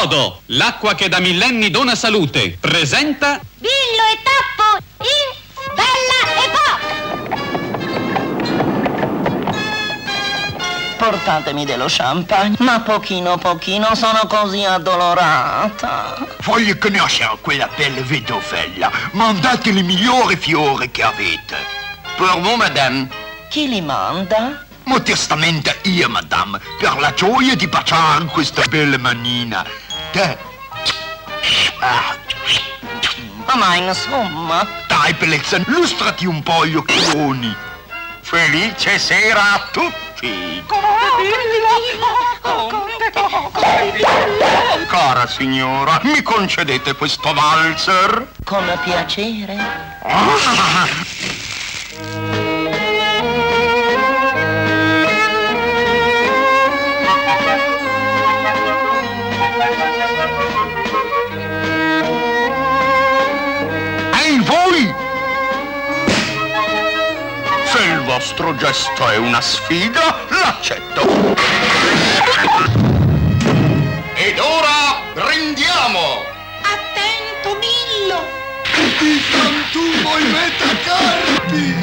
Clodo, l'acqua che da millenni dona salute, presenta Billo e Tappo in Bella Epoque. Portatemi dello champagne, ma pochino pochino sono così addolorata. Voglio conoscere quella bella vedovella. Mandate le migliori fiori che avete. Per vous, madame. Chi li manda? Modestamente io, madame, per la gioia di baciare questa bella manina. Te. Ma insomma... Dai, bellezza, lustrati un po' gli occhioni. Felice sera a tutti. Cara signora, mi concedete questo valzer? Con piacere. Ehi, voi! Se il vostro gesto è una sfida, l'accetto. Ed ora brindiamo! Attento, Billo. Di tu vuoi mettere carpi!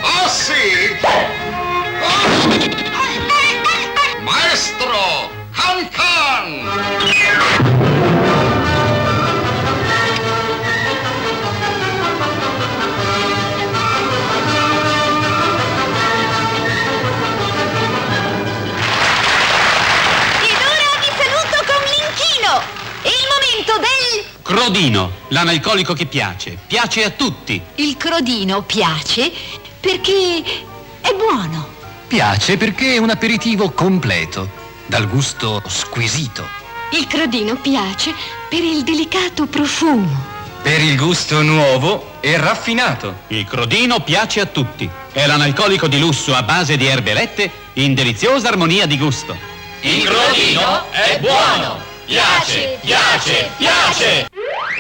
Ah sì? Maestro! Can Can! Ed ora vi saluto con l'inchino. È il momento del... Crodino, l'analcolico che piace a tutti. Il crodino piace perché è buono. Piace perché è un aperitivo completo, dal gusto squisito. Il crodino piace per il delicato profumo. Per il gusto nuovo e raffinato. Il Crodino piace a tutti. È l'analcolico di lusso a base di erbe elette in deliziosa armonia di gusto. Il Crodino è buono! Piace, piace, piace!